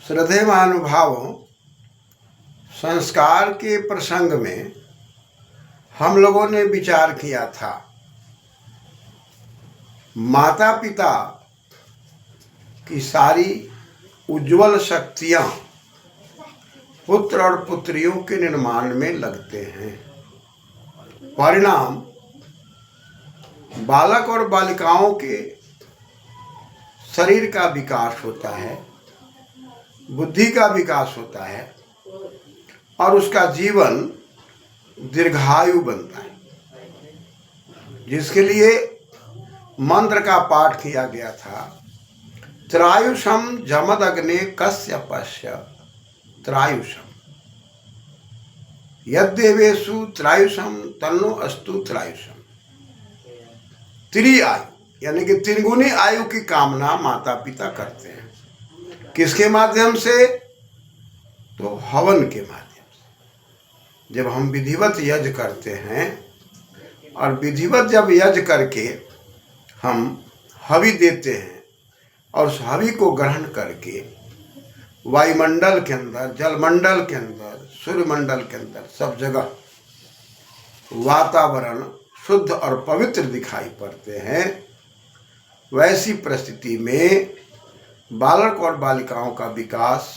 श्रद्धेय महानुभावों, संस्कार के प्रसंग में हम लोगों ने विचार किया था माता पिता की सारी उज्जवल शक्तियां पुत्र और पुत्रियों के निर्माण में लगते हैं। परिणाम बालक और बालिकाओं के शरीर का विकास होता है, बुद्धि का विकास होता है और उसका जीवन दीर्घायु बनता है, जिसके लिए मंत्र का पाठ किया गया था। त्रायुषम जमदग्ने कश्यपस्य त्रायुषम यद्देवेषु त्रायुषम तन्नो अस्तु त्रायुषम। त्रिआयु यानी कि त्रिगुणी आयु की कामना माता पिता करते हैं। किसके माध्यम से? तो हवन के माध्यम से। जब हम विधिवत यज्ञ करते हैं और विधिवत जब यज्ञ करके हम हवि देते हैं और उस हवि को ग्रहण करके वायुमंडल के अंदर, जलमंडल के अंदर, सूर्यमंडल के अंदर सब जगह वातावरण शुद्ध और पवित्र दिखाई पड़ते हैं, वैसी परिस्थिति में बालक और बालिकाओं का विकास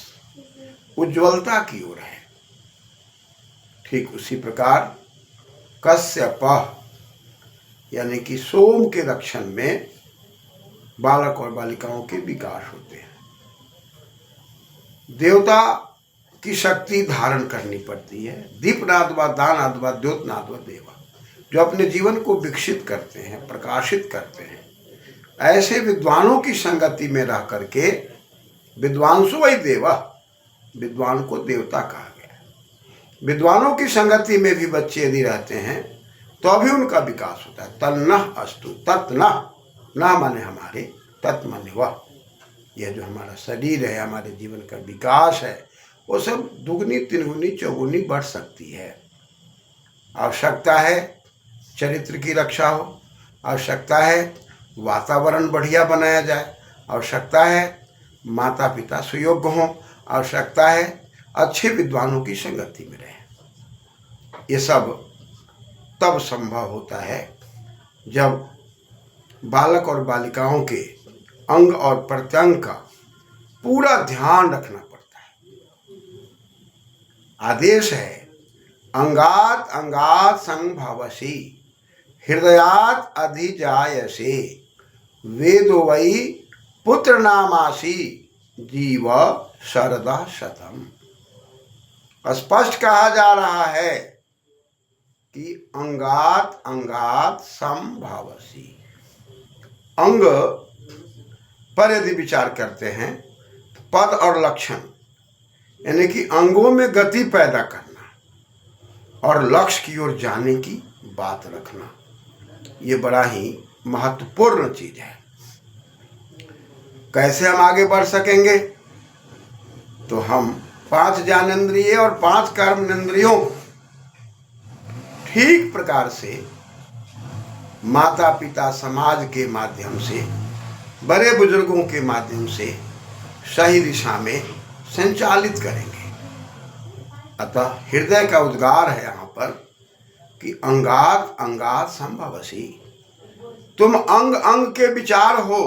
उज्ज्वलता की ओर है। ठीक उसी प्रकार कश्यप यानी कि सोम के रक्षण में बालक और बालिकाओं के विकास होते हैं। देवता की शक्ति धारण करनी पड़ती है। दीपनाद व दानाद व द्योतनाद व देवा, जो अपने जीवन को विकसित करते हैं, प्रकाशित करते हैं। ऐसे विद्वानों की संगति में रह करके विद्वांसु वही देवा, विद्वान को देवता कहा गया। विद्वानों की संगति में भी बच्चे यदि रहते हैं तो अभी उनका विकास होता है। तन्नः अस्तु, तत्नः, न माने हमारे, तत् माने वह। यह जो हमारा शरीर है, हमारे जीवन का विकास है, वो सब दुगनी तिगुनी चौगुनी बढ़ सकती है। आवश्यकता है चरित्र की रक्षा हो, आवश्यकता है वातावरण बढ़िया बनाया जाए, आवश्यकता है माता पिता सुयोग्य हों, आवश्यकता है अच्छे विद्वानों की संगति में रहें। ये सब तब संभव होता है जब बालक और बालिकाओं के अंग और प्रत्यंग का पूरा ध्यान रखना पड़ता है। आदेश है अंगात अंगात संभवसी हृदयात अधिजायसे वेदो वै पुत्र नामासी जीव शरदा शतम। स्पष्ट कहा जा रहा है कि अंगात अंगात संभवसी। अंग पर यदि विचार करते हैं, पद और लक्षण यानी कि अंगों में गति पैदा करना और लक्ष्य की ओर जाने की बात रखना, ये बड़ा ही महत्वपूर्ण चीज है। कैसे हम आगे बढ़ सकेंगे? तो हम 5 ज्ञानेंद्रिय और 5 कर्मेंद्रियों ठीक प्रकार से माता पिता समाज के माध्यम से, बड़े बुजुर्गों के माध्यम से सही दिशा में संचालित करेंगे। अतः हृदय का उद्गार है यहाँ पर कि अंगात अंगात संभवसी। तुम अंग अंग के विचार हो।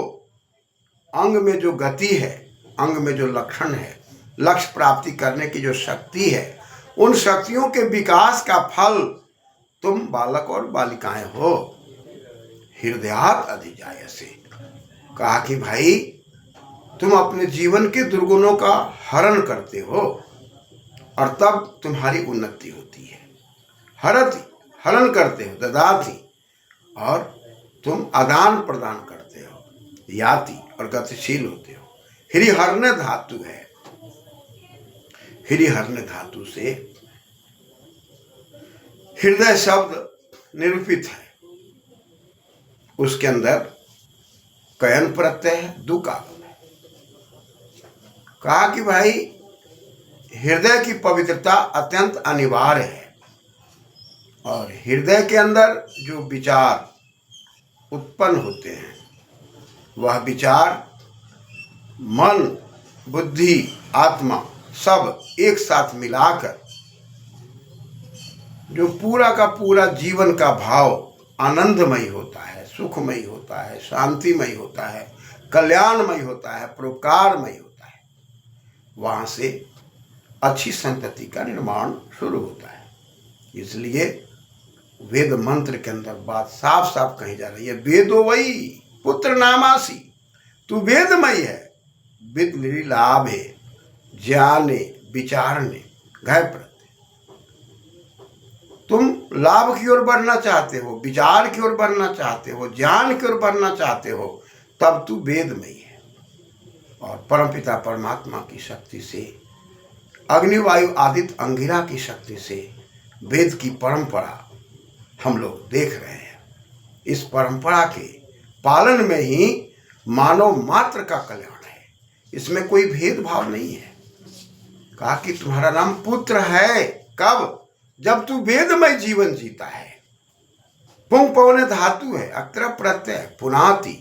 अंग में जो गति है, अंग में जो लक्षण है, लक्ष्य प्राप्ति करने की जो शक्ति है, उन शक्तियों के विकास का फल तुम बालक और बालिकाएं हो। हृदयात अधिजायसे, कहा कि भाई तुम अपने जीवन के दुर्गुणों का हरण करते हो और तब तुम्हारी उन्नति होती है। हरति, हरण करते हो, ददाति, और तुम आदान प्रदान करते हो, याति, और गतिशील होते हो। हरिहरण धातु है। हरिहरण धातु से हृदय शब्द निरूपित है। उसके अंदर कयन प्रत्यय है, दुकागम है। कहा कि भाई हृदय की पवित्रता अत्यंत अनिवार्य है और हृदय के अंदर जो विचार उत्पन्न होते हैं वह विचार मन बुद्धि, आत्मा सब एक साथ मिलाकर जो पूरा का पूरा जीवन का भाव आनंदमय होता है, सुखमय होता है, शांतिमय होता है, कल्याणमय होता है, परोपकारमय होता है, वहां से अच्छी संतति का निर्माण शुरू होता है। इसलिए वेद मंत्र के अंदर बात साफ साफ कही जा रही है, वेदो वही पुत्र नामासी, तू वेदमय है, विद लाभे ज्ञाने विचारने घय प्रत्यय। तुम लाभ की ओर बढ़ना चाहते हो, विचार की ओर बढ़ना चाहते हो, ज्ञान की ओर बढ़ना चाहते हो, तब तू वेदमय है। और परमपिता परमात्मा की शक्ति से, अग्निवायु आदित्य अंगिरा की शक्ति से वेद की परंपरा हम लोग देख रहे हैं। इस परंपरा के पालन में ही मानव मात्र का कल्याण है, इसमें कोई भेदभाव नहीं है। कहा कि तुम्हारा नाम पुत्र है, कब? जब तू वेदमय जीवन जीता है। पुंग पवने धातु है, अत्र प्रत्यय पुनाति,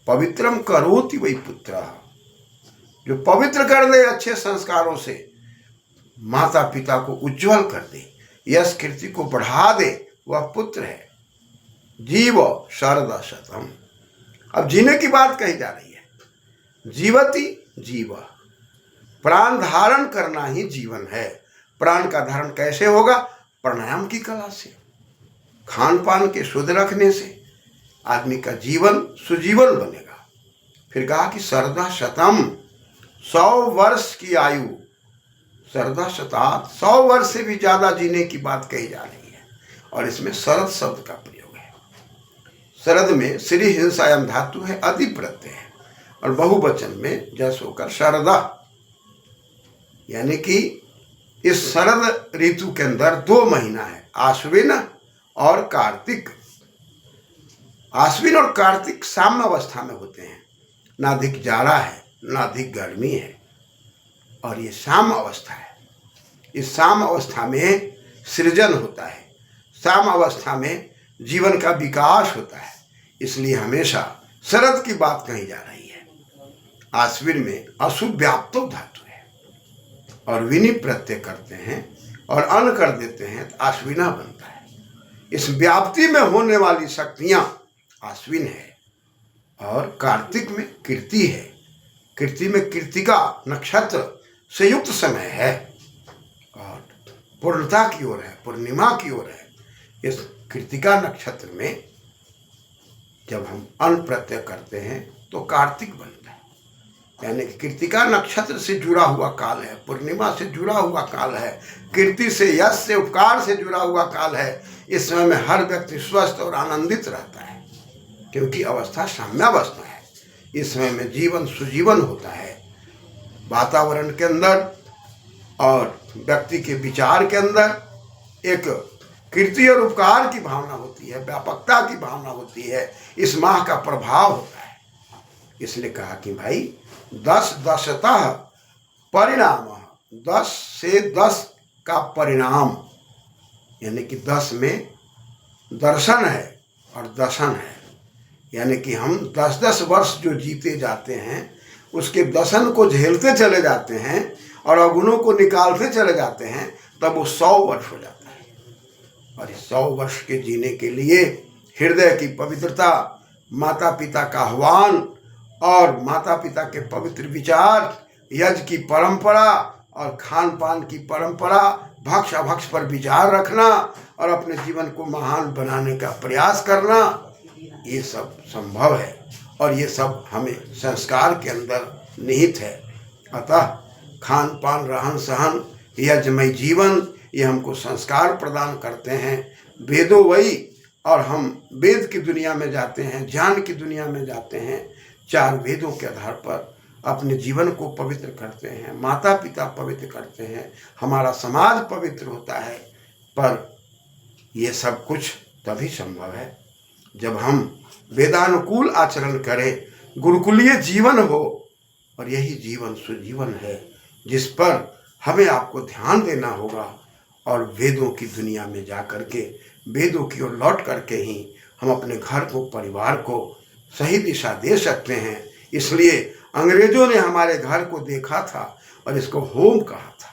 पवित्रम करोति वही पुत्र, जो पवित्र कर दे अच्छे संस्कारों से, माता पिता को उज्जवल कर दे, यश कीर्ति को बढ़ा दे, वह पुत्र है। जीव शरद शतम। अब जीने की बात कही जा रही है। जीवति जीव, प्राण धारण करना ही जीवन है। प्राण का धारण कैसे होगा? प्राणायाम की कला से, खान पान के शुद्ध रखने से आदमी का जीवन सुजीवन बनेगा। फिर कहा कि शरदा शतम, 100 वर्ष की आयु, शरदा शतात, 100 वर्ष से भी ज्यादा जीने की बात कही जा रही है। और इसमें शरद शब्द का प्रयोग है। शरद में श्री हिंसायाम धातु है, अति प्रत्यय है, और बहुवचन में जस होकर शरदा, यानी कि इस शरद ऋतु के अंदर 2 महीना है, आश्विन और कार्तिक। आश्विन और कार्तिक साम्य अवस्था में होते हैं, ना अधिक जाड़ा है ना अधिक गर्मी है, और ये साम्य अवस्था है। इस साम्य अवस्था में सृजन होता है, साम्य अवस्था में जीवन का विकास होता है। इसलिए हमेशा शरद की बात कही जा रही है। आश्विन में अशुभ व्याप्तो धातु है, और विनि प्रत्यय करते हैं और अन कर देते हैं तो आश्विना बनता है। इस व्याप्ति में होने वाली शक्तियां आश्विन है, और कार्तिक में कीर्ति है। कीर्ति में कृतिका नक्षत्र से युक्त समय है, और पूर्णता की ओर है, पूर्णिमा की ओर है। इस कृतिका नक्षत्र में जब हम अन प्रत्यय करते हैं तो कार्तिक बनता है, यानी कि कृतिका नक्षत्र से जुड़ा हुआ काल है, पूर्णिमा से जुड़ा हुआ काल है, कीर्ति से, यश से, उपकार से जुड़ा हुआ काल है। इस समय में हर व्यक्ति स्वस्थ और आनंदित रहता है, क्योंकि अवस्था साम्यावस्था है। इस समय में जीवन सुजीवन होता है, वातावरण के अंदर और व्यक्ति के विचार के अंदर एक कीर्ति और उपकार की भावना होती है, व्यापकता की भावना होती है। इस माह का प्रभाव होता है। इसलिए कहा कि भाई 10-10तः परिणाम, 10 से 10 का परिणाम, यानी कि 10 में दर्शन है और दशन है, यानी कि हम 10-10 वर्ष जो जीते जाते हैं उसके दशन को झेलते चले जाते हैं और अवगुणों को निकालते चले जाते हैं, तब वो 100 वर्ष हो जाता है। और इस 100 वर्ष के जीने के लिए हृदय की पवित्रता, माता पिता का आह्वान और माता पिता के पवित्र विचार, यज्ञ की परंपरा और खान पान की परंपरा, भक्ष अभक्ष पर विचार रखना और अपने जीवन को महान बनाने का प्रयास करना, ये सब संभव है। और ये सब हमें संस्कार के अंदर निहित है। अतः खान पान, रहन सहन, यज्ञमय जीवन, ये हमको संस्कार प्रदान करते हैं। वेदो वही, और हम वेद की दुनिया में जाते हैं, ज्ञान की दुनिया में जाते हैं। 4 वेदों के आधार पर अपने जीवन को पवित्र करते हैं, माता पिता पवित्र करते हैं, हमारा समाज पवित्र होता है। पर ये सब कुछ तभी संभव है जब हम वेदानुकूल आचरण करें, गुरुकुलीय जीवन हो। और यही जीवन सुजीवन है, जिस पर हमें आपको ध्यान देना होगा। और वेदों की दुनिया में जा कर के, वेदों की ओर लौट करके ही हम अपने घर को, परिवार को सही दिशा दे सकते हैं। इसलिए अंग्रेजों ने हमारे घर को देखा था और इसको होम कहा था,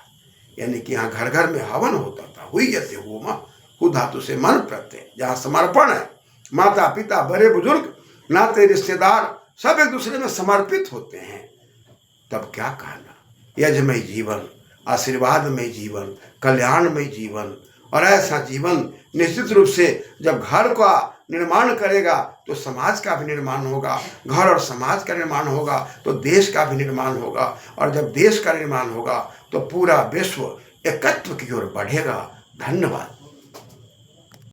यानी कि यहाँ घर घर में हवन होता था। हुई यते होमा, हु धातु से मन प्रत्यय, जहाँ समर्पण है, माता पिता बड़े बुजुर्ग नाते रिश्तेदार सब एक दूसरे में समर्पित होते हैं, तब क्या कहना, यजमय जीवन, आशीर्वादमय जीवन, कल्याणमय जीवन। और ऐसा जीवन निश्चित रूप से जब घर का निर्माण करेगा तो समाज का भी निर्माण होगा, घर और समाज का निर्माण होगा तो देश का भी निर्माण होगा, और जब देश का निर्माण होगा तो पूरा विश्व एकत्व की ओर बढ़ेगा। धन्यवाद।